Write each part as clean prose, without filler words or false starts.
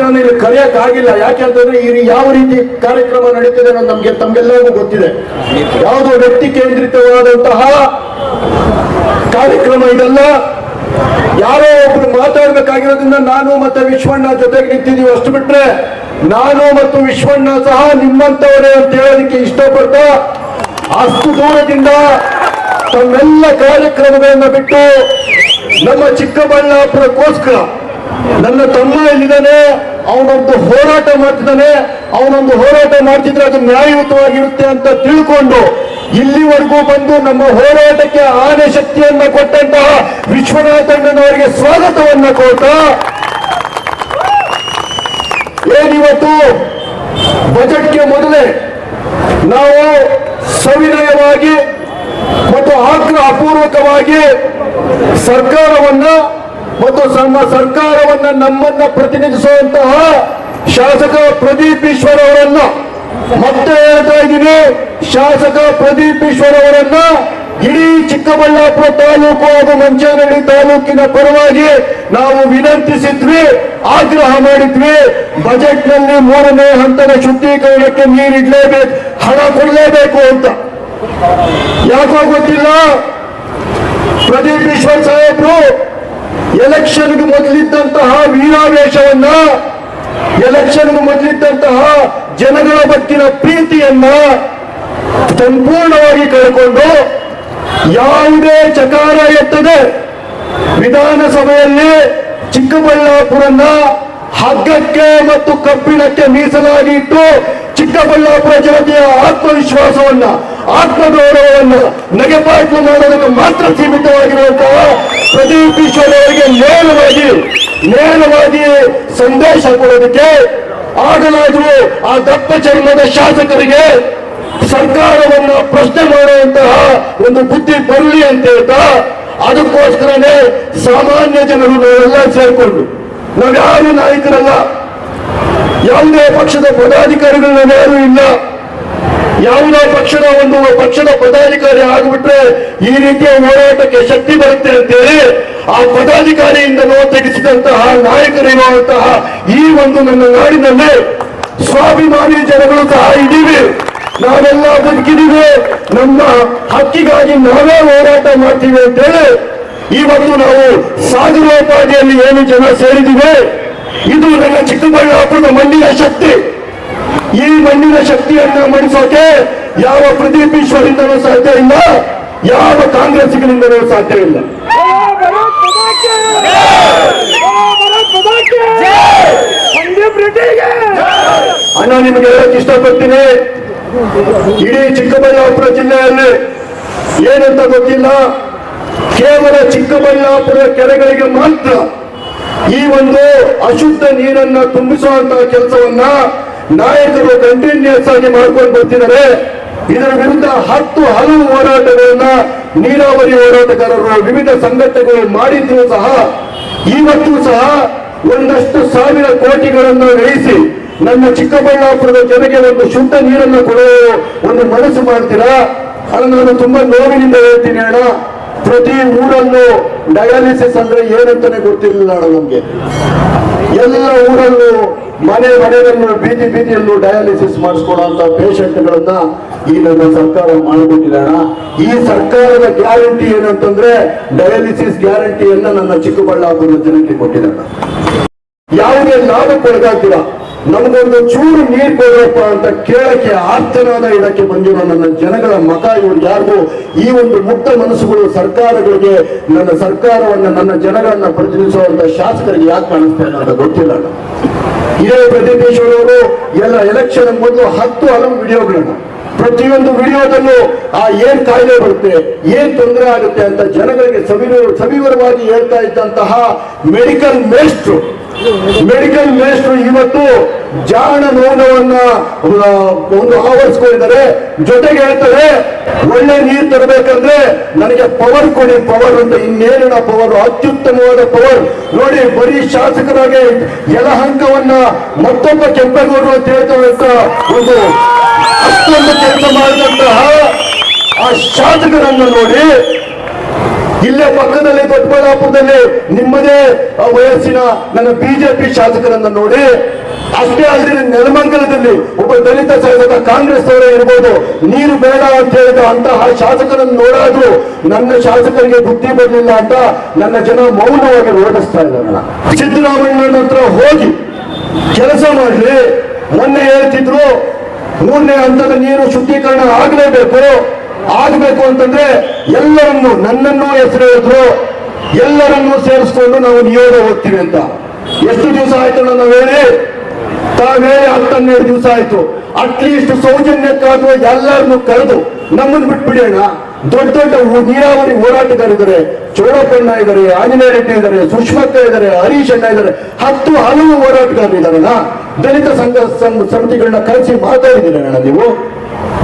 ನಾನು ಇಲ್ಲಿ ಕರೆಯಕ್ಕಾಗಿಲ್ಲ. ಯಾಕೆಂತಂದ್ರೆ ಇಲ್ಲಿ ಯಾವ ರೀತಿ ಕಾರ್ಯಕ್ರಮ ನಡೀತಿದೆ ಅನ್ನೋದು ತಮ್ಗೆಲ್ಲರಿಗೂ ಗೊತ್ತಿದೆ. ಯಾವುದೋ ವ್ಯಕ್ತಿ ಕೇಂದ್ರಿತವಾದಂತಹ ಕಾರ್ಯಕ್ರಮ ಇದಲ್ಲ. ಯಾರೋ ಒಬ್ರು ಮಾತಾಡ್ಬೇಕಾಗಿರೋದ್ರಿಂದ ನಾನು ಮತ್ತೆ ವಿಶ್ವಣ್ಣ ಜೊತೆಗೆ ನಿಂತಿದ್ದೀವಿ, ಅಷ್ಟು ಬಿಟ್ರೆ ನಾನು ಮತ್ತು ವಿಶ್ವಣ್ಣ ಸಹ ನಿಮ್ಮಂತವರೇ ಅಂತ ಹೇಳೋದಕ್ಕೆ ಇಷ್ಟಪಡ್ತಾ, ಅಷ್ಟು ದೂರದಿಂದ ತಮ್ಮೆಲ್ಲ ಕಾರ್ಯಕ್ರಮಗಳನ್ನ ಬಿಟ್ಟು ನಮ್ಮ ಚಿಕ್ಕಬಳ್ಳಾಪುರಕ್ಕೋಸ್ಕರ ನನ್ನ ತಮ್ಮ ಇಲ್ಲಿದ್ದಾನೆ, ಅವನೊಂದು ಹೋರಾಟ ಮಾಡ್ತಿದ್ದಾನೆ. ಅವನೊಂದು ಹೋರಾಟ ಮಾಡ್ತಿದ್ರೆ ಅದು ನ್ಯಾಯಯುತವಾಗಿರುತ್ತೆ ಅಂತ ತಿಳ್ಕೊಂಡು ಇಲ್ಲಿವರೆಗೂ ಬಂದು ನಮ್ಮ ಹೋರಾಟಕ್ಕೆ ಆನೆ ಶಕ್ತಿಯನ್ನ ಕೊಟ್ಟಂತಹ ವಿಶ್ವನಾಥಣ್ಣನವರಿಗೆ ಸ್ವಾಗತವನ್ನ ಕೊಡ್ತಾ, ಏನಿವತ್ತು ಬಜೆಟ್ಗೆ ಮೊದಲೇ ನಾವು ಸವಿನಯವಾಗಿ ಮತ್ತು ಆಗ್ರಹಪೂರ್ವಕವಾಗಿ ಸರ್ಕಾರವನ್ನ ಮತ್ತು ಸರ್ಕಾರವನ್ನ ನಮ್ಮನ್ನ ಪ್ರತಿನಿಧಿಸುವಂತಹ ಶಾಸಕ ಪ್ರದೀಪ್ ಈಶ್ವರ್ ಅವರನ್ನ ಮತ್ತೆ ಹೇಳ್ತಾ ಇದ್ದೀನಿ, ಶಾಸಕ ಪ್ರದೀಪ್ ಈಶ್ವರ್ ಅವರನ್ನ ಇಡೀ ಚಿಕ್ಕಬಳ್ಳಾಪುರ ತಾಲೂಕು ಹಾಗೂ ಮಂಚನಹಳ್ಳಿ ತಾಲೂಕಿನ ಪರವಾಗಿ ನಾವು ವಿನಂತಿಸಿದ್ವಿ, ಆಗ್ರಹ ಮಾಡಿದ್ವಿ. ಬಜೆಟ್ ನಲ್ಲಿ 3ನೇ ಹಂತದ ಶುದ್ಧೀಕರಣಕ್ಕೆ ನೀರಿಡ್ಲೇಬೇಕು, ಹಣ ಕೊಡಲೇಬೇಕು ಅಂತ. ಯಾಕೋ ಗೊತ್ತಿಲ್ಲ, ಪ್ರದೀಪ್ ಈಶ್ವರ್ ಸಾಹೇಬ್ರು ಎಲೆಕ್ಷನ್ಗೆ ಮೊದಲಿದ್ದಂತಹ ವೀರಾವೇಶವನ್ನ, ಎಲೆಕ್ಷನ್ಗೆ ಮೊದಲಿದ್ದಂತಹ ಜನಗಳ ಬಗ್ಗಿನ ಪ್ರೀತಿಯನ್ನ ಸಂಪೂರ್ಣವಾಗಿ ಕಳ್ಕೊಂಡು ಯಾವುದೇ ಚಕಾರ ಎತ್ತದೆ ವಿಧಾನಸಭೆಯಲ್ಲಿ ಚಿಕ್ಕಬಳ್ಳಾಪುರನ್ನ ಹಗ್ಗಕ್ಕೆ ಮತ್ತು ಕಬ್ಬಿಣಕ್ಕೆ ಮೀಸಲಾಗಿ ಇಟ್ಟು ಚಿಕ್ಕಬಳ್ಳಾಪುರ ಜನತೆಯ ಆತ್ಮವಿಶ್ವಾಸವನ್ನ, ಆತ್ಮಗೌರವವನ್ನ ನಗೆಪಾಟ್ಲು ಮಾಡೋದಕ್ಕೆ ಮಾತ್ರ ಸೀಮಿತವಾಗಿರುವಂತಹ ಪ್ರದೀಪ್ ಈಶ್ವರ್ ಅವರಿಗೆ ನೇರವಾಗಿ ಸಂದೇಶ ಕೊಡೋದಕ್ಕೆ ಆಗಲಾದರೂ ಆ ದಪ್ಪ ಚರ್ಮದ ಶಾಸಕರಿಗೆ ಸರ್ಕಾರವನ್ನ ಪ್ರಶ್ನೆ ಮಾಡುವಂತಹ ಒಂದು ಬುದ್ಧಿ ಬರಲಿ ಅಂತ ಹೇಳ್ತಾ, ಅದಕ್ಕೋಸ್ಕರನೇ ಸಾಮಾನ್ಯ ಜನರು ನಾವೆಲ್ಲ ಸೇರ್ಕೊಂಡು, ನಾವ್ಯಾರು ನಾಯಕರಲ್ಲ, ಯಾವುದೇ ಪಕ್ಷದ ಪದಾಧಿಕಾರಿಗಳು ನಾವ್ಯಾರು ಇಲ್ಲ. ಯಾವುದೇ ಪಕ್ಷದ ಪದಾಧಿಕಾರಿ ಆಗಿಬಿಟ್ರೆ ಈ ರೀತಿಯ ಹೋರಾಟಕ್ಕೆ ಶಕ್ತಿ ಬರುತ್ತೆ ಅಂತೇಳಿ ಆ ಪದಾಧಿಕಾರಿಯಿಂದ ತೆಗೆಸಿದಂತಹ ನಾಯಕರಿರುವಂತಹ ಈ ಒಂದು ನನ್ನ ನಾಡಿನಲ್ಲಿ ಸ್ವಾಭಿಮಾನಿ ಜನಗಳು ಸಹ ಇದ್ದೀವಿ. ನಾವೆಲ್ಲ ಬದುಕಿದ್ದೀವಿ, ನಮ್ಮ ಹಕ್ಕಿಗಾಗಿ ನಾವೇ ಹೋರಾಟ ಮಾಡ್ತೀವಿ ಅಂತೇಳಿ ಇವತ್ತು ನಾವು ಸಾಗರೋಪಾದಿಯಲ್ಲಿ ಏನು ಜನ ಸೇರಿದ್ದೀವಿ, ಇದು ನನ್ನ ಚಿಕ್ಕಬಳ್ಳಾಪುರದ ಮಣ್ಣಿನ ಶಕ್ತಿ. ಈ ಮಣ್ಣಿನ ಶಕ್ತಿಯನ್ನ ಮಡಿಸೋಕೆ ಯಾವ ಪ್ರದೀಪ್ ಈಶ್ವರಿಂದಲೂ ಸಾಧ್ಯ ಇಲ್ಲ, ಯಾವ ಕಾಂಗ್ರೆಸ್ಸಿಗರಿಂದಲೂ ಸಾಧ್ಯ ಇಲ್ಲ. ಅಣ್ಣ, ನಿಮಗೆ ಹೇಳಕ್ ಇಷ್ಟಪಡ್ತೀನಿ, ಇಡೀ ಚಿಕ್ಕಬಳ್ಳಾಪುರ ಜಿಲ್ಲೆಯಲ್ಲಿ ಏನಂತ ಗೊತ್ತಿಲ್ಲ, ಕೇವಲ ಚಿಕ್ಕಬಳ್ಳಾಪುರ ಕೆರೆಗಳಿಗೆ ಮಾತ್ರ ಈ ಒಂದು ಅಶುದ್ಧ ನೀರನ್ನ ತುಂಬಿಸುವಂತಹ ಕೆಲಸವನ್ನ ನಾಯಕರು ಕಂಟಿನ್ಯೂಸ್ ಆಗಿ ಮಾಡ್ಕೊಂಡು ಬರ್ತಿದ್ದಾರೆ. ಇದರ ವಿರುದ್ಧ ಹಲವು ಹೋರಾಟಗಳನ್ನ ನೀರಾವರಿ ಹೋರಾಟಗಾರರು ವಿವಿಧ ಸಂಘಟನೆಗಳು ಮಾಡಿದ್ರು ಸಹ ಇವತ್ತು ಸಹ ಒಂದಷ್ಟು ಸಾವಿರ ಕೋಟಿಗಳನ್ನ ವ್ಯಯಿಸಿ ನನ್ನ ಚಿಕ್ಕಬಳ್ಳಾಪುರದ ಜನರಿಗೆ ಒಂದು ಶುದ್ಧ ನೀರನ್ನು ಕೊಡುವ ಒಂದು ಮನಸ್ಸು ಮಾಡ್ತೀರಾ? ಅದು ನಾನು ತುಂಬಾ ನೋವಿನಿಂದ ಹೇಳ್ತೀನಿ ಅಣ್ಣ. ಪ್ರತಿ ಊರಲ್ಲೂ ಡಯಾಲಿಸಿಸ್ ಅಂದ್ರೆ ಏನಂತಾನೆ ಗೊತ್ತಿರಲಿಲ್ಲ ಅಣ್ಣ ನಮ್ಗೆ. ಎಲ್ಲ ಊರಲ್ಲೂ ಮನೆಯಲ್ಲೂ ಬೀದಿಯಲ್ಲೂ ಡಯಾಲಿಸಿಸ್ ಮಾಡಿಸ್ಕೊಳ್ಳುವಂತ ಪೇಷಂಟ್ಗಳನ್ನ ಈ ನನ್ನ ಸರ್ಕಾರ ಮಾಡಿಕೊಟ್ಟಿದೆ ಅಣ್ಣ. ಈ ಸರ್ಕಾರದ ಗ್ಯಾರಂಟಿ ಏನಂತಂದ್ರೆ ಡಯಾಲಿಸಿಸ್ ಗ್ಯಾರಂಟಿಯನ್ನ ನನ್ನ ಚಿಕ್ಕಬಳ್ಳಾಪುರದ ಜನಕ್ಕೆ ಕೊಟ್ಟಿದೆ ಅಣ್ಣ. ಯಾವುದೇ ಲಾಭ ಕೊಡಗಾಗ್ತೀರ, ನಮಗೊಂದು ಚೂರು ನೀರು ಕೊಡಪ್ಪ ಅಂತ ಕೇಳಕ್ಕೆ ಆರ್ತನಾದ ಇಡಕ್ಕೆ ಬಂದಿರೋ ನನ್ನ ಜನಗಳ ಮತ ಇವರು ಯಾರಿಗೂ ಈ ಒಂದು ಮುಕ್ತ ಮನಸ್ಸುಗಳು ಸರ್ಕಾರಗಳಿಗೆ, ನನ್ನ ಸರ್ಕಾರವನ್ನ ನನ್ನ ಜನಗಳನ್ನ ಪ್ರತಿನಿಧಿಸುವಂತ ಶಾಸಕರಿಗೆ ಯಾಕೆ ಕಾಣಿಸ್ತಾರೆ ಅಂತ ಗೊತ್ತಿಲ್ಲ. ಇದೇ ಪ್ರದೀಪ್ ಈಶ್ವರ್ ಅವರು ಎಲ್ಲ ಎಲೆಕ್ಷನ್ ಮೊದಲು ಹಲವು ವಿಡಿಯೋಗಳನ್ನ, ಪ್ರತಿಯೊಂದು ವಿಡಿಯೋದಲ್ಲೂ ಏನ್ ಕಾಯಿಲೆ ಬರುತ್ತೆ, ಏನ್ ತೊಂದರೆ ಆಗುತ್ತೆ ಅಂತ ಜನಗಳಿಗೆ ಸವಿವರವಾಗಿ ಹೇಳ್ತಾ ಇದ್ದಂತಹ ಮೆಡಿಕಲ್ ಮೇಸ್ಟ್ರು ಇವತ್ತು ಜಾಣ ಮೌನವನ್ನ ಒಂದು ಆವರಿಸ್ಕೊಂಡಿದ್ದಾರೆ. ಜೊತೆಗೆ ಹೇಳ್ತಾರೆ, ಒಳ್ಳೆ ನೀರು ತರಬೇಕಂದ್ರೆ ನನಗೆ ಪವರ್ ಕೊಡಿ, ಪವರ್ ಅಂತ. ಇನ್ನೇನಿನ ಪವರ್, ಅತ್ಯುತ್ತಮವಾದ ಪವರ್ ನೋಡಿ. ಬರೀ ಶಾಸಕರಾಗಿ ಯಲಹಂಕವನ್ನ ಮತ್ತೊಬ್ಬ ಕೆಂಪೇಗೌಡರು ಅಂತ ಹೇಳ್ತಕ್ಕಂಥ ಒಂದು ಅಷ್ಟೊಂದು ಕೆಲಸ ಮಾಡಿದಂತಹ ಆ ಶಾಸಕರನ್ನು ನೋಡಿ, ಇಲ್ಲೇ ಪಕ್ಕದಲ್ಲಿ ದೊಡ್ಡಬಳ್ಳಾಪುರದಲ್ಲಿ ನಿಮ್ಮದೇ ವಯಸ್ಸಿನ ನನ್ನ ಬಿಜೆಪಿ ಶಾಸಕರನ್ನ ನೋಡಿ ಅಷ್ಟೇ ಅಲ್ಲದೆ ನೆಲಮಂಗಲದಲ್ಲಿ ಒಬ್ಬ ದಲಿತ ಶಾಸಕ ಕಾಂಗ್ರೆಸ್ ಅವರೇ ಇರ್ಬೋದು, ನೀರು ಬೇಡ ಅಂತ ಹೇಳಿದ ಅಂತಹ ಶಾಸಕರನ್ನು ನೋಡಾದ್ರು ನನ್ನ ಶಾಸಕರಿಗೆ ಬುದ್ಧಿ ಬರಲಿಲ್ಲ ಅಂತ ನನ್ನ ಜನ ಮೌನವಾಗಿ ಓಡಿಸ್ತಾ ಇದ್ದಾರೆ. ಸಿದ್ದರಾಮಯ್ಯನ ಹತ್ರ ಹೋಗಿ ಕೆಲಸ ಮಾಡಲಿ. ಮೊನ್ನೆ ಹೇಳ್ತಿದ್ರು 3ನೇ ಹಂತದ ನೀರು ಶುದ್ಧೀಕರಣ ಆಗಬೇಕು ಅಂತಂದ್ರೆ ಎಲ್ಲರನ್ನು, ನನ್ನನ್ನು ಹೆಸರು ಹೇಳಿದ್ರು, ಎಲ್ಲರನ್ನೂ ಸೇರಿಸ್ಕೊಂಡು ನಾವು ನಿಯೋಗ ಹೋಗ್ತೀವಿ ಅಂತ. ಎಷ್ಟು ದಿವಸ ಆಯ್ತು ನಾವು ಹೇಳಿ? ತಾವೇಳಿ 10-12 ದಿವಸ ಆಯ್ತು. ಅಟ್ಲೀಸ್ಟ್ ಸೌಜನ್ಯಕ್ಕಾದ್ರೂ ಎಲ್ಲರನ್ನು ಕರೆದು ನಮ್ಮನ್ನು ಬಿಟ್ಬಿಡೋಣ. ದೊಡ್ಡ ನೀರಾವರಿ ಹೋರಾಟಗಾರಿದ್ದಾರೆ, ಚೋಡಪ್ಪಣ್ಣ ಇದ್ದಾರೆ, ಆಂಜನೇಯ ರೆಡ್ಡಿ ಇದ್ದಾರೆ, ಸುಷ್ಮಕ್ಕ ಇದ್ದಾರೆ, ಹರೀಶ್ ಅಣ್ಣ ಇದ್ದಾರೆ, ಹಲವು ಹೋರಾಟಗಾರರಿದ್ದಾರಣ್ಣ. ದಲಿತ ಸಂಘ ಸಮಿತಿಗಳನ್ನ ಕರೆಸಿ ಮಾತಾಡಿದ್ದೀರಣ್ಣ. ನೀವು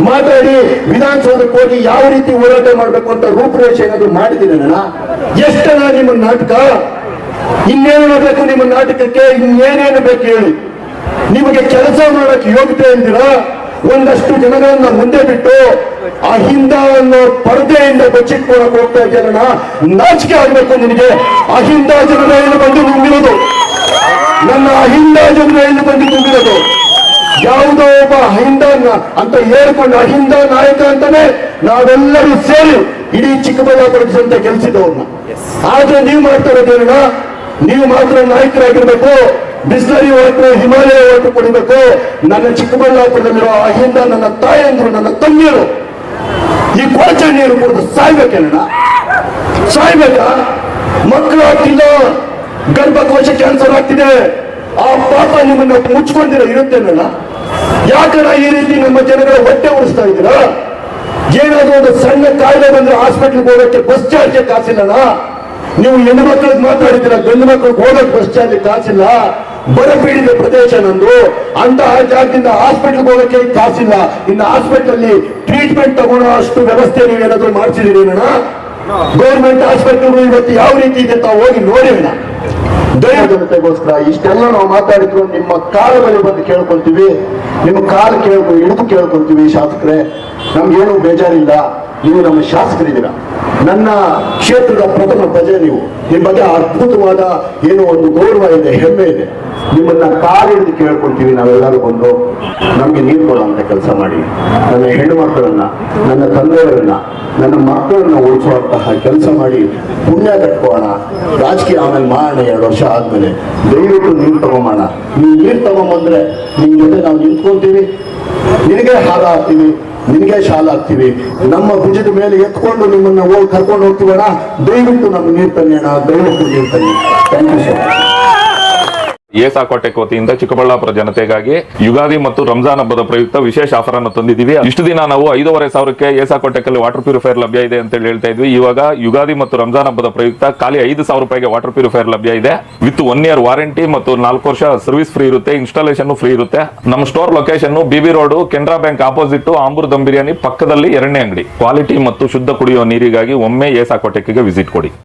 ಮಾತಾಡಿ ವಿಧಾನಸೌಧಕ್ಕೆ ಹೋಗಿ ಯಾವ ರೀತಿ ಹೋರಾಟ ಮಾಡಬೇಕು ಅಂತ ರೂಪುರೇಷೆ ಏನಾದ್ರು ಮಾಡಿದ್ದೀರಣ್ಣ. ಎಷ್ಟನ ನಿಮ್ಮ ನಾಟಕ? ಇನ್ನೇನು ಬೇಕು ನಿಮ್ಮ ನಾಟಕಕ್ಕೆ? ಇನ್ನೇನೇನು ಬೇಕು ಹೇಳಿ? ನಿಮಗೆ ಕೆಲಸ ಮಾಡಕ್ಕೆ ಯೋಗ್ಯತೆ ಅಂದಿರಾ? ಒಂದಷ್ಟು ಜನಗಳನ್ನ ಮುಂದೆ ಬಿಟ್ಟು ಅಹಿಂದ ಅನ್ನೋ ಪರದೆಯಿಂದ ಬಚ್ಚಿಟ್ಕೊಳಕ್ ಹೋಗ್ತಾ ಇದೆಯಲ್ಲ, ನಾಚಿಕೆ ಆಗ್ಬೇಕು ನಿನಗೆ. ಅಹಿಂದ ಜನರ ಎಲ್ಲಿ ಬಂದು ತುಂಬಿರೋದು, ನನ್ನ ಅಹಿಂದ ಜನರ ಎಲ್ಲಿ ಬಂದು ತುಂಬಿರೋದು. ಯಾವುದೋ ಒಬ್ಬ ಅಹಿಂದ ಅಂತ ಹೇಳ್ಕೊಂಡು ಅಹಿಂದ ನಾಯಕ ಅಂತಾನೆ ನಾವೆಲ್ಲರೂ ಸೇರಿ ಇಡೀ ಚಿಕ್ಕಬಳ್ಳಾಪುರ ಜನತೆ ಗೆಲ್ಸಿದವ್ರನ್ನ. ಆದ್ರೆ ನೀವು ಮಾಡ್ತಾ ಇರೋದೇನ? ನೀವು ಮಾತ್ರ ನಾಯಕರಾಗಿರ್ಬೇಕು, ಬಿಸ್ಲರಿ ಓಟು, ಹಿಮಾಲಯ ಓಟು ಕೊಡಬೇಕು. ನನ್ನ ಚಿಕ್ಕಬಳ್ಳಾಪುರದಲ್ಲಿರೋ ಅಹಿಂದ ನನ್ನ ತಾಯಂದ್ರು, ನನ್ನ ತಂಗಿಯರು ಈ ಕೊಳಚೆ ನೀರು ಕುಡಿದು ಸಾಯ್ಬೇಕೇನ? ಸಾಯ್ಬೇಕಾ? ಮಕ್ಕಳು ಆಗ್ತಿಲ್ಲ, ಗರ್ಭಕೋಶ ಕ್ಯಾನ್ಸರ್ ಆಗ್ತಿದೆ. ಆ ಪಾಪ ನಿಮ್ಮನ್ನ ಮುಚ್ಕೊಂಡಿರ ಇರುತ್ತೇನಲ್ಲ? ಯಾಕನ ಈ ರೀತಿ ನಮ್ಮ ಜನಗಳ ಹೊಟ್ಟೆ ಉಳಿಸ್ತಾ ಇದ್ದೀರಾ? ಏನಾದ್ರೂ ಒಂದು ಸಣ್ಣ ಕಾಯಿಲೆ ಬಂದ್ರೆ ಹಾಸ್ಪಿಟ್ಲ್ಗೆ ಹೋಗಕ್ಕೆ ಬಸ್ ಚಾರ್ಜ್ ಕಾಸಿಲ್ಲನ? ನೀವು ಹೆಣ್ಣು ಮಕ್ಕಳಿಗೆ ಮಾತಾಡಿದ್ದೀರಾ, ಗಂಡು ಮಕ್ಕಳಿಗೆ ಹೋಗಕ್ಕೆ ಬಸ್ ಚಾರ್ಜ್ ಕಾಸಿಲ್ಲ. ಬರಪೀಡಿತ ಪ್ರದೇಶ ನಂದು, ಅಂತಹ ಜಾಗದಿಂದ ಹಾಸ್ಪಿಟ್ಲ್ಗೆ ಹೋಗಕ್ಕೆ ಕಾಸಿಲ್ಲ. ಇನ್ನು ಹಾಸ್ಪಿಟಲ್ ಟ್ರೀಟ್ಮೆಂಟ್ ತಗೊಳ್ಳೋ ಅಷ್ಟು ವ್ಯವಸ್ಥೆ ನೀವೇನಾದ್ರೂ ಮಾಡ್ಸಿದ್ದೀರಿ ಅಣ್ಣ? ಗೌರ್ಮೆಂಟ್ ಹಾಸ್ಪಿಟಲ್ ಇವತ್ತು ಯಾವ ರೀತಿ ಇದೆ ತಾವು ಹೋಗಿ ನೋಡಿ ಅಣ್ಣ. ದಯ ಜನತೆಗೋಸ್ಕರ ಇಷ್ಟೆಲ್ಲ ನಾವು ಮಾತಾಡಿದ್ರು ನಿಮ್ಮ ಕಾಲ ಬಳಿ ಬಂದು ಕೇಳ್ಕೊಂತೀವಿ, ನಿಮ್ಮ ಕಾಲು ಹಿಡಿದು ಕೇಳ್ಕೊಂತೀವಿ. ಶಾಸಕರೇ, ನಮ್ಗೇನು ಬೇಜಾರಿಲ್ಲ, ನೀವು ನಮ್ಮ ಶಾಸಕರಿದ್ದೀರಾ, ನನ್ನ ಕ್ಷೇತ್ರದ ಪ್ರಥಮ ಪ್ರಜೆ ನೀವು. ನಿಮ್ಮ ಬಗ್ಗೆ ಅದ್ಭುತವಾದ ಏನೋ ಒಂದು ಗೌರವ ಇದೆ, ಹೆಮ್ಮೆ ಇದೆ. ನಿಮ್ಮನ್ನ ಕಾಲು ಹಿಡಿದು ಕೇಳ್ಕೊಳ್ತೀವಿ ನಾವೆಲ್ಲರೂ ಬಂದು ನಮ್ಗೆ ನೀರು ಕೊಡುವಂತ ಕೆಲಸ ಮಾಡಿ. ನನ್ನ ಹೆಣ್ಣು ಮಕ್ಕಳನ್ನ, ನನ್ನ ತಂದೆಯವರನ್ನ, ನನ್ನ ಮಕ್ಕಳನ್ನ ಉಳಿಸುವಂತಹ ಕೆಲಸ ಮಾಡಿ ಪುಣ್ಯ ಕಟ್ಕೋಣ. ರಾಜಕೀಯ ಆಮೇಲೆ ಮಾಡೋಣ, 2 ವರ್ಷ ಆದ್ಮೇಲೆ. ದಯವಿಟ್ಟು ನೀರು ತಗೊಂಬೋಣ. ನೀವು ನೀರು ತಗೊಂಬಂದ್ರೆ ನಿಮ್ ಜೊತೆ ನಾವು ನಿಂತ್ಕೊಂತೀವಿ, ನಿನಗೆ ಹಾರ ಹಾಕ್ತೀವಿ, ನಿನಗೆ ಶಾಲ ಹಾಕ್ತೀವಿ. ನಮ್ಮ ಭುಜದ ಮೇಲೆ ಎತ್ಕೊಂಡು ನಿಮ್ಮನ್ನ ಹೋಗಿ ಕರ್ಕೊಂಡು ಹೋಗ್ತೀವಣ್ಣ. ದಯವಿಟ್ಟು ನಮ್ಮ ನೀರು ತನ್ನಿ ಅಣ್ಣ, ದಯವಿಟ್ಟು ನೀರು ತನ್ನಿ. Thank you sir. ಏಸಾ ಕೋಟೆಕ್ ವತಿಯಿಂದ ಚಿಕ್ಕಬಳ್ಳಾಪುರ ಜನತೆಗಾಗಿ ಯುಗಾದಿ ಮತ್ತು ರಂಜಾನ್ ಹಬ್ಬದ ಪ್ರಯುಕ್ತ ವಿಶೇಷ ಆಫರ್ ಅನ್ನು ತಂದಿದ್ದೀವಿ. ಇಷ್ಟು ದಿನ ನಾವು 5,500ಕ್ಕೆ ಏಸಾ ಕೋಟೆಕ್ ಅಲ್ಲಿ ವಾಟರ್ ಪ್ಯೂರಿಫೈರ್ ಲಭ್ಯ ಇದೆ ಅಂತ ಹೇಳ್ತಾ ಇದ್ವಿ. ಇವಾಗ ಯುಗಾದಿ ಮತ್ತು ರಂಜಾನ್ ಹಬ್ಬದ ಪ್ರಯುಕ್ತ ಖಾಲಿ 5,000 ರೂಪಾಯಿಗೆ ವಾಟರ್ ಪ್ಯೂರಿಫೈರ್ ಲಭ್ಯ ಇದೆ. ವಿತ್ 1 ಇಯರ್ ವಾರಂಟಿ ಮತ್ತು 4 ವರ್ಷ ಸರ್ವಿಸ್ ಫ್ರೀ ಇರುತ್ತೆ. ಇನ್ಸ್ಟಾಲೇಷನ್ ಫ್ರೀ ಇರುತ್ತೆ. ನಮ್ಮ store location BB road, Canara bank opposite, Ambur dum biryani ಪಕ್ಕದಲ್ಲಿ 2ನೇ ಅಂಗಡಿ. ಕ್ವಾಲಿಟಿ ಮತ್ತು ಶುದ್ಧ ಕುಡಿಯುವ ನೀರಿಗಾಗಿ ಒಮ್ಮೆ ಏಸಾ ಕೋಟೆಕ್ಗೆ ವಿಸಿಟ್ ಕೊಡಿ.